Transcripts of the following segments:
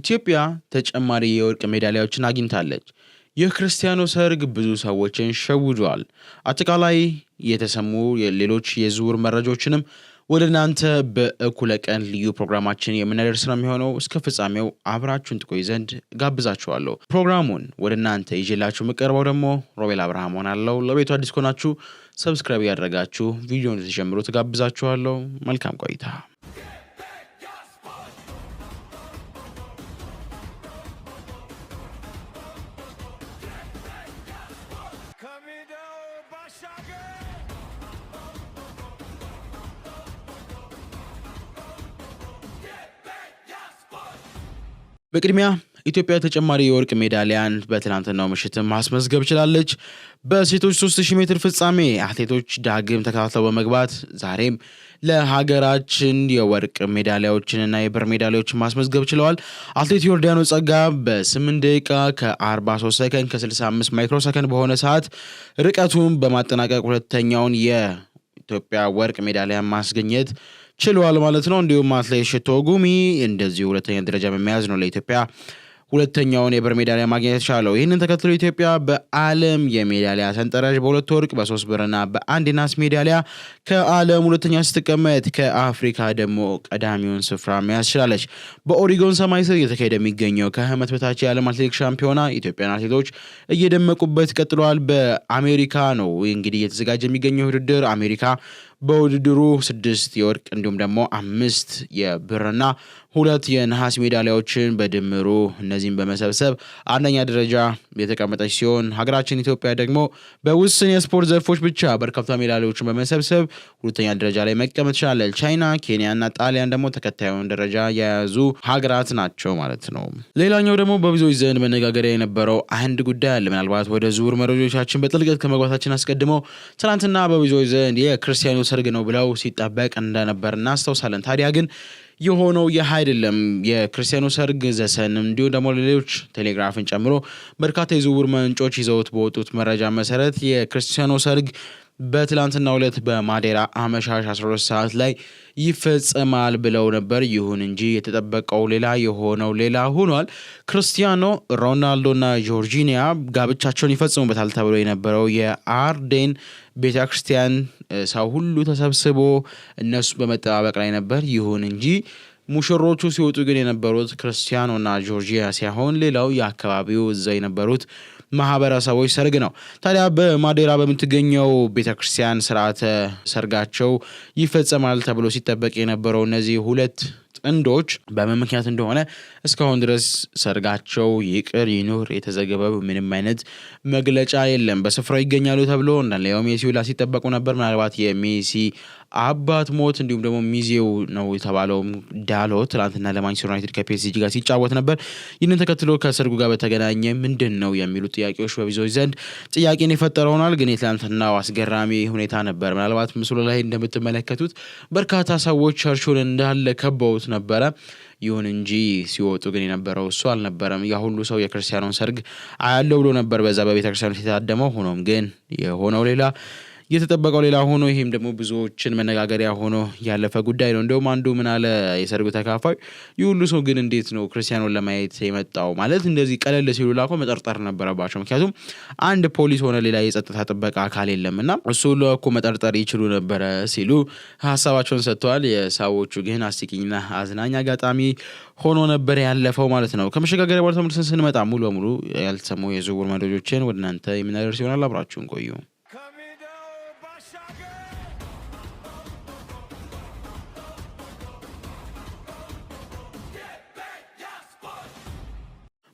ኢትዮጵያ ተጨማሪ የወርቅ ሜዳሊያዎችን አግኝታለች። ይህ ክርስቲያኖ ሰርግ ብዙ ሰዎችን ሸውዷል። አጠቃላይ የተሰሙ ሌሎች የዝውውር መረጃዎችንም ወደ እናንተ በእኩለ ቀን ልዩ ፕሮግራማችን የምናደርስ ነው የሚሆነው። እስከ ፍጻሜው አብራችሁን ትቆዩ ዘንድ ጋብዛችኋለሁ። ፕሮግራሙን ወደ እናንተ ይዤላችሁ የምቀርበው ደግሞ ሮቤል አብርሃም ሆናለሁ። ለቤቱ አዲስ ከሆናችሁ ሰብስክራይብ ያደረጋችሁ ቪዲዮውን እንድትጀምሩ ትጋብዛችኋለሁ። መልካም ቆይታ። በቅድሚያ ኢትዮጵያ ተጨማሪ የወርቅ ሜዳሊያን በትናንትናው ምሽት ማስመዝገብ ችላለች። በሴቶች 3000 ሜትር ፍጻሜ አትሌቶች ዳግም ተከታትለው በመግባት ዛሬም ለሀገራችን የወርቅ ሜዳሊያዎችንና የብር ሜዳሊያዎችን ማስመዝገብ ችለዋል። አትሌት ዮርዳኖስ ጸጋ በ8 ደቂቃ ከ43 ሰከንድ ከ65 ማይክሮ ሰከንድ በሆነ ሰዓት ርቀቱን በማጠናቀቅ ሁለተኛውን የኢትዮጵያ ወርቅ ሜዳሊያ ማስገኘት ችሏል ማለት ነው። እንዲሁም አትሌት ሽቶ ጉሚ እንደዚሁ ሁለተኛ ደረጃ በመያዝ ነው ለኢትዮጵያ ሁለተኛውን የብር ሜዳሊያ ማግኘት ቻለው። ይህንን ተከትሎ ኢትዮጵያ በዓለም የሜዳሊያ ሰንጠረዥ በ2 ወርቅ በ3 ብርና በ1 ናስ ሜዳሊያ ከዓለም ሁለተኛ ስትቀመጥ ከአፍሪካ ደግሞ ቀዳሚውን ስፍራ መያዝ ችላለች። በኦሪጎን ሰማይ ስር እየተካሄደ የሚገኘው ከዓመት በታች የዓለም አትሌቲክስ ሻምፒዮና ኢትዮጵያን አትሌቶች እየደመቁበት ቀጥለዋል። በአሜሪካ ነው እንግዲህ እየተዘጋጀ የሚገኘው ውድድር። አሜሪካ በውድድሩ 6 የወርቅ እንዲሁም ደግሞ 5 የብርና 2 የነሐስ ሜዳሊያዎችን በድምሩ እነዚህን በመሰብሰብ አንደኛ ደረጃ የተቀመጠች ሲሆን ሀገራችን ኢትዮጵያ ደግሞ በውስን የስፖርት ዘርፎች ብቻ በርካታ ሜዳሊያዎችን በመሰብሰብ ሁለተኛ ደረጃ ላይ መቀመጥ ቻለች። ቻይና፣ ኬንያና ጣሊያን ደግሞ ተከታዩን ደረጃ የያዙ ሀገራት ናቸው ማለት ነው። ሌላኛው ደግሞ በብዙዎች ዘንድ መነጋገሪያ የነበረው አንድ ጉዳይ አለ። ምናልባት ወደ ዝውውር መረጃዎቻችን በጥልቀት ከመግባታችን አስቀድሞ ትናንትና በብዙዎች ዘንድ የክርስቲያኖ ሰርግ ነው ብለው ሲጠበቅ እንደነበር እናስታውሳለን። ታዲያ ግን የሆነው ይህ አይደለም። የክርስቲያኖ ሰርግ ዘሰን እንዲሁ ደግሞ ሌሎች ቴሌግራፍን ጨምሮ በርካታ የዝውውር ምንጮች ይዘውት በወጡት መረጃ መሰረት የክርስቲያኖ ሰርግ በትላንትናው ዕለት በማዴራ አመሻሽ 12 ሰዓት ላይ ይፈጸማል ብለው ነበር። ይሁን እንጂ የተጠበቀው ሌላ የሆነው ሌላ ሆኗል። ክርስቲያኖ ሮናልዶና ጆርጂኒያ ጋብቻቸውን ይፈጽሙበታል ተብሎ የነበረው የአርዴን ቤተክርስቲያን ሰው ሁሉ ተሰብስቦ እነሱ በመጠባበቅ ላይ ነበር። ይሁን እንጂ ሙሽሮቹ ሲወጡ ግን የነበሩት ክርስቲያኖና ጆርጂያ ሳይሆን ሌላው የአካባቢው እዛ የነበሩት ማህበረሰቦች ሰርግ ነው። ታዲያ በማዴራ በምትገኘው ቤተክርስቲያን ስርዓተ ሰርጋቸው ይፈጸማል ተብሎ ሲጠበቅ የነበረው እነዚህ ሁለት ጥንዶች በምን ምክንያት እንደሆነ እስካሁን ድረስ ሰርጋቸው ይቅር ይኑር የተዘገበው ምንም አይነት መግለጫ የለም። በስፍራው ይገኛሉ ተብሎ እንዳለው ሜሲ ሁላ ሲጠበቁ ነበር። ምናልባት የሜሲ አባት ሞት እንዲሁም ደግሞ ሚዜው ነው የተባለው ዳሎት ትናንትና ለማንቸስተር ዩናይትድ ከፒኤስጂ ጋር ሲጫወት ነበር። ይህንን ተከትሎ ከሰርጉ ጋር በተገናኘ ምንድነው የሚሉ ጥያቄዎች በብዙዎች ዘንድ ጥያቄን የፈጠረ ሆኗል። ግን የትናንትናው አስገራሚ ሁኔታ ነበር። ምናልባት ምስሉ ላይ እንደምትመለከቱት በርካታ ሰዎች ቸርቹን እንዳለ ከበውት ነበረ። ይሁን እንጂ ሲወጡ ግን የነበረው እሱ አልነበረም። ያ ሁሉ ሰው የክርስቲያኖን ሰርግ አያለው ብሎ ነበር በዛ በቤተክርስቲያኑ የታደመው። ሆኖም ግን የሆነው ሌላ የተጠበቀው ሌላ ሆኖ ይሄም ደግሞ ብዙዎችን መነጋገሪያ ሆኖ ያለፈ ጉዳይ ነው። እንደውም አንዱ ምን አለ የሰርጉ ተካፋይ ይሁሉ ሰው ግን እንዴት ነው ክርስቲያኖን ለማየት የመጣው ማለት እንደዚህ ቀለል ሲሉ ላቆ መጠርጠር ነበረባቸው። ምክንያቱም አንድ ፖሊስ ሆነ ሌላ የጸጥታ ጥበቃ አካል የለምና እሱ ለኮ መጠርጠር ይችሉ ነበረ ሲሉ ሐሳባቸውን ሰጥተዋል። የሰዎቹ ግን አስቂኝና አዝናኝ አጋጣሚ ሆኖ ነበር ያለፈው ማለት ነው። ከመሸጋገሪያ በኋላ ተመልሰን ስንመጣ ሙሉ በሙሉ ያልተሰሙ የዝውውር መረጃዎችን ወደ እናንተ የምናደርስ ይሆናል። አብራችሁን ቆዩ።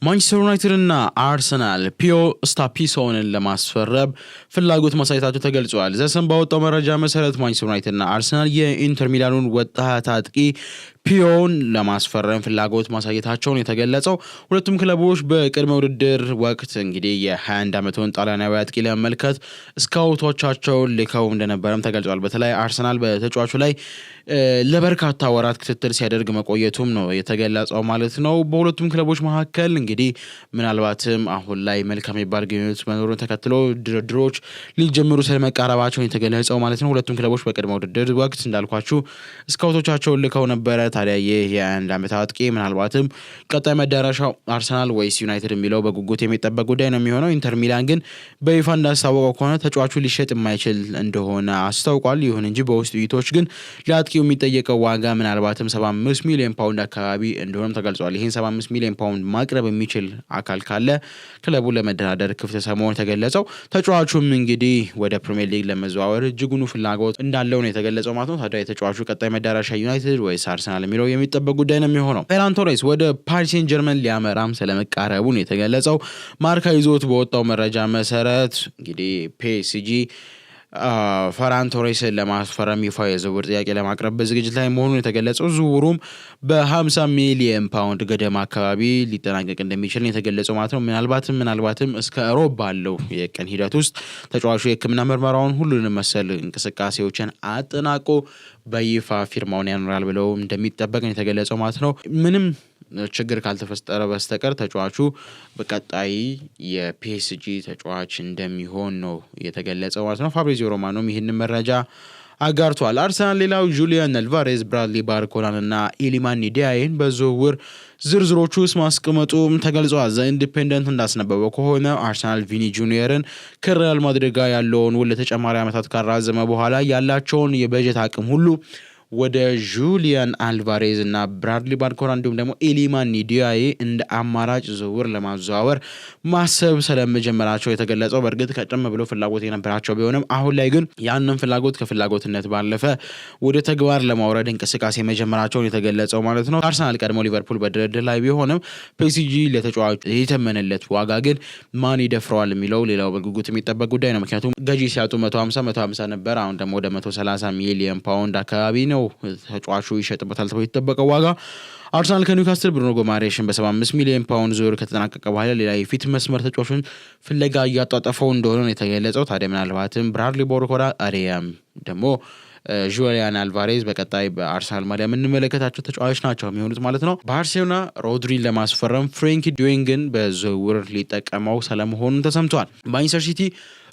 ማንቸስተር ዩናይትድ እና አርሰናል ፒዮ ስታፒሶንን ለማስፈረም ፍላጎት ማሳየታቸው ተገልጿል። ዘሰን ባወጣው መረጃ መሰረት ማንቸስተር ዩናይትድ እና አርሰናል የኢንተር ሚላኑን ወጣት አጥቂ ፒዮን ለማስፈረም ፍላጎት ማሳየታቸውን የተገለጸው ሁለቱም ክለቦች በቅድመ ውድድር ወቅት እንግዲህ የ21 ዓመቱን ጣሊያናዊ አጥቂ ለመመልከት ስካውቶቻቸውን ልከው እንደነበረም ተገልጿል። በተለይ አርሰናል በተጫዋቹ ላይ ለበርካታ ወራት ክትትል ሲያደርግ መቆየቱም ነው የተገለጸው ማለት ነው። በሁለቱም ክለቦች መካከል እንግዲህ ምናልባትም አሁን ላይ መልካም የሚባል ግንኙነት መኖሩን ተከትሎ ድርድሮች ሊጀምሩ ስለመቃረባቸው የተገለጸው ማለት ነው። ሁለቱም ክለቦች በቅድመ ውድድር ወቅት እንዳልኳችሁ ስካውቶቻቸውን ልከው ነበረ። ታዲያ ይህ የ21 ዓመት አጥቂ ምናልባትም ቀጣይ መዳረሻው አርሰናል ወይስ ዩናይትድ የሚለው በጉጉት የሚጠበቅ ጉዳይ ነው የሚሆነው። ኢንተር ሚላን ግን በይፋ እንዳስታወቀው ከሆነ ተጫዋቹ ሊሸጥ የማይችል እንደሆነ አስታውቋል። ይሁን እንጂ በውስጥ ውይይቶች ግን ለአጥቂው የሚጠየቀው ዋጋ ምናልባትም 75 ሚሊዮን ፓውንድ አካባቢ እንደሆነም ተገልጿል። ይህን 75 ሚሊዮን ፓውንድ ማቅረብ የሚችል አካል ካለ ክለቡ ለመደራደር ክፍት መሆኑ የተገለጸው። ተጫዋቹም እንግዲህ ወደ ፕሪሚየር ሊግ ለመዘዋወር እጅጉኑ ፍላጎት እንዳለው ነው የተገለጸው ማለት ነው። ታዲያ የተጫዋቹ ቀጣይ መዳረሻ ዩናይትድ ወይስ አርሰናል የሚለው የሚጠበቅ ጉዳይ ነው የሚሆነው። ፌራን ቶሬስ ወደ ፓሪስ ሴን ጀርመን ሊያመራም ስለመቃረቡ ነው የተገለጸው። ማርካ ይዞት በወጣው መረጃ መሰረት እንግዲህ ፒኤስጂ ፈራን ቶሬስን ለማስፈረም ይፋ የዝውውር ጥያቄ ለማቅረብ በዝግጅት ላይ መሆኑን የተገለጸው። ዝውውሩም በ50 ሚሊዮን ፓውንድ ገደማ አካባቢ ሊጠናቀቅ እንደሚችል የተገለጸው ማለት ነው። ምናልባትም እስከ ሮብ ባለው የቀን ሂደት ውስጥ ተጫዋቹ የሕክምና ምርመራውን ሁሉንም መሰል እንቅስቃሴዎችን አጠናቆ በይፋ ፊርማውን ያኖራል ብለው እንደሚጠበቅ ነው የተገለጸው ማለት ነው። ምንም ችግር ካልተፈጠረ በስተቀር ተጫዋቹ በቀጣይ የፒኤስጂ ተጫዋች እንደሚሆን ነው የተገለጸው ማለት ነው። ፋብሪዚዮ ሮማኖም ይህንን መረጃ አጋርቷል። አርሰናል ሌላው ጁሊያን አልቫሬዝ፣ ብራድሊ ባርኮላን እና ኢሊማን ኒዲያይን በዝውውር ዝርዝሮቹ ውስጥ ማስቀመጡም ተገልጿል። ዘ ኢንዲፔንደንት እንዳስነበበው ከሆነ አርሰናል ቪኒ ጁኒየርን ከሪያል ማድሪድ ጋር ያለውን ውል ለተጨማሪ ዓመታት ካራዘመ በኋላ ያላቸውን የበጀት አቅም ሁሉ ወደ ጁሊያን አልቫሬዝ እና ብራድሊ ባርኮላ እንዲሁም ደግሞ ኢሊማን ኒዲያይ እንደ አማራጭ ዝውውር ለማዘዋወር ማሰብ ስለመጀመራቸው የተገለጸው። በእርግጥ ቀደም ብሎ ፍላጎት የነበራቸው ቢሆንም አሁን ላይ ግን ያንን ፍላጎት ከፍላጎትነት ባለፈ ወደ ተግባር ለማውረድ እንቅስቃሴ መጀመራቸውን የተገለጸው ማለት ነው። አርሰናል ቀድሞ ሊቨርፑል በድርድር ላይ ቢሆንም ፒኤስጂ ለተጫዋቹ የተመነለት ዋጋ ግን ማን ይደፍረዋል የሚለው ሌላው በጉጉት የሚጠበቅ ጉዳይ ነው። ምክንያቱም ገዢ ሲያጡ 150 ነበር። አሁን ደግሞ ወደ 130 ሚሊዮን ፓውንድ አካባቢ ነው ተጫዋቹ ይሸጥበታል ተብሎ የተጠበቀው ዋጋ። አርሰናል ከኒውካስትል ብሩኖ ጎማሬሽን በ75 ሚሊዮን ፓውንድ ዝውውር ከተጠናቀቀ በኋላ ሌላ የፊት መስመር ተጫዋቾችን ፍለጋ እያጧጠፈው እንደሆነ ነው የተገለጸው። ታዲያ ምናልባትም ብራድሊ ባርኮላ አሪያም ደግሞ ጁሊያን አልቫሬዝ በቀጣይ በአርሰናል ማሊያ የምንመለከታቸው ተጫዋቾች ናቸው የሚሆኑት ማለት ነው። ባርሴሎና ሮድሪን ለማስፈረም ፍሬንኪ ዲዮንግን በዝውውር ሊጠቀመው ስለመሆኑን ተሰምቷል። ማንቸስተር ሲቲ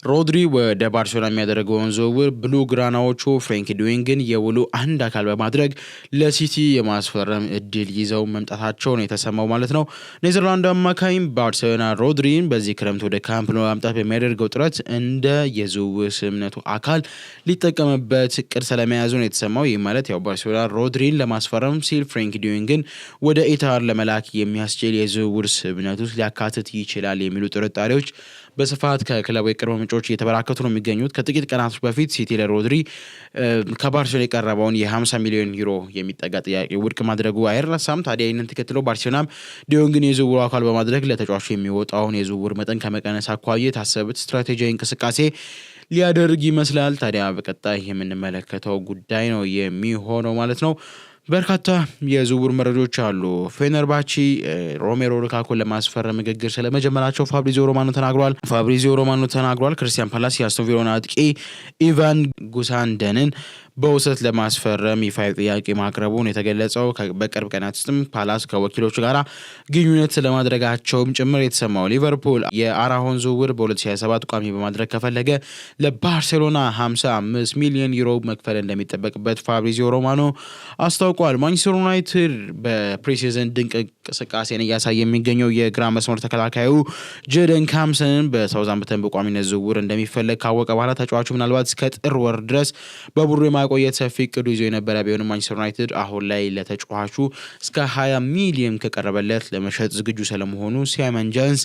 ሮድሪ ወደ ባርሴሎና የሚያደርገውን ዝውውር ብሉ ግራናዎቹ ፍሬንኪ ዲዮንግን የውሉ አንድ አካል በማድረግ ለሲቲ የማስፈረም እድል ይዘው መምጣታቸው ነው የተሰማው ማለት ነው። ኔዘርላንድ አማካይም ባርሴሎና ሮድሪን በዚህ ክረምት ወደ ካምፕ ኑ ለማምጣት በሚያደርገው ጥረት እንደ የዝውውር ስምምነቱ አካል ሊጠቀምበት እቅድ ስለመያዙ ነው የተሰማው። ይህ ማለት ያው ባርሴሎና ሮድሪን ለማስፈረም ሲል ፍሬንኪ ዲዮንግን ወደ ኢታር ለመላክ የሚያስችል የዝውውር ስምምነት ውስጥ ሊያካትት ይችላል የሚሉ ጥርጣሬዎች በስፋት ከክለቡ የቅርብ ምንጮች እየተበራከቱ ነው የሚገኙት። ከጥቂት ቀናቶች በፊት ሲቲ ለሮድሪ ከባርሴሎና የቀረበውን የ50 ሚሊዮን ዩሮ የሚጠጋ ጥያቄ ውድቅ ማድረጉ አይረሳም። ታዲያ ይህንን ተከትሎ ባርሴሎናም ዲዮንግን የዝውውሩ አካል በማድረግ ለተጫዋቹ የሚወጣውን የዝውውር መጠን ከመቀነስ አኳያ የታሰበበት ስትራቴጂያዊ እንቅስቃሴ ሊያደርግ ይመስላል። ታዲያ በቀጣይ የምንመለከተው ጉዳይ ነው የሚሆነው ማለት ነው። በርካታ የዝውውር መረጃዎች አሉ። ፌነርባቺ ሮሜሮ ሉካኩን ለማስፈረም ንግግር ስለመጀመራቸው ፋብሪዚዮ ሮማኖ ተናግሯል። ክርስቲያን ፓላስ የአስቶን ቪላውን አጥቂ ኢቫን ጉሳንደንን በውሰት ለማስፈረም ይፋዊ ጥያቄ ማቅረቡን የተገለጸው። በቅርብ ቀናት ውስጥም ፓላስ ከወኪሎቹ ጋር ግንኙነት ስለማድረጋቸውም ጭምር የተሰማው። ሊቨርፑል የአራሆን ዝውውር በ2027 ቋሚ በማድረግ ከፈለገ ለባርሴሎና 55 ሚሊዮን ዩሮ መክፈል እንደሚጠበቅበት ፋብሪዚዮ ሮማኖ አስታውቋል። ማንቸስተር ዩናይትድ በፕሪሲዝን ድንቅ እንቅስቃሴን እያሳየ የሚገኘው የግራ መስመር ተከላካዩ ጄደን ካምሰንን በሳውዛምፕተን በቋሚነት ዝውውር እንደሚፈለግ ካወቀ በኋላ ተጫዋቹ ምናልባት እስከ ጥር ወር ድረስ በቡድኑ የማቆየት ሰፊ እቅዱ ይዞ የነበረ ቢሆንም ማንቸስተር ዩናይትድ አሁን ላይ ለተጫዋቹ እስከ 20 ሚሊዮን ከቀረበለት ለመሸጥ ዝግጁ ስለመሆኑ ሲሞን ጆንስ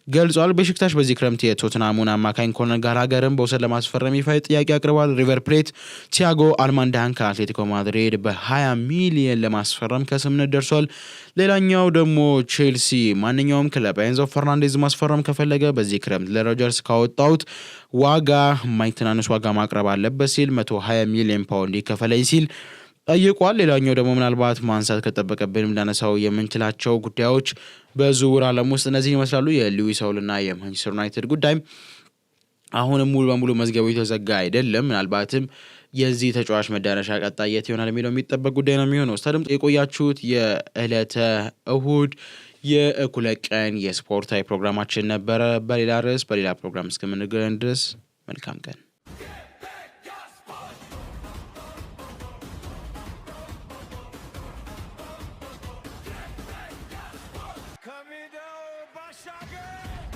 ገልጿል። በሽክታሽ በዚህ ክረምት የቶትናሙን አማካኝ ኮነር ጋላገርን በውሰት ለማስፈረም ይፋዊ ጥያቄ አቅርቧል። ሪቨር ፕሌት ቲያጎ አልማንዳን ከአትሌቲኮ ማድሪድ በ20 ሚሊዮን ለማስፈረም ከስምምነት ደርሷል። ሌላኛው ደግሞ ቼልሲ ማንኛውም ክለብ ኤንዞ ፈርናንዴዝ ማስፈረም ከፈለገ በዚህ ክረምት ለሮጀርስ ካወጣውት ዋጋ ማይተናነስ ዋጋ ማቅረብ አለበት ሲል 120 ሚሊዮን ፓውንድ ይከፈለኝ ሲል ጠይቋል። ሌላኛው ደግሞ ምናልባት ማንሳት ከጠበቀብንም ላነሳው የምንችላቸው ጉዳዮች በዝውውር ዓለም ውስጥ እነዚህ ይመስላሉ። የሉዊስ ሆልና የማንቸስተር ዩናይትድ ጉዳይ አሁንም ሙሉ በሙሉ መዝገቡ የተዘጋ አይደለም። ምናልባትም የዚህ ተጫዋች መዳረሻ ቀጣይ የት ይሆናል የሚለው የሚጠበቅ ጉዳይ ነው የሚሆነው። ስታድምጡ የቆያችሁት የዕለተ እሁድ የእኩለ ቀን የስፖርታዊ ፕሮግራማችን ነበረ። በሌላ ርዕስ በሌላ ፕሮግራም እስከምንገናኝ ድረስ መልካም ቀን። Ashage!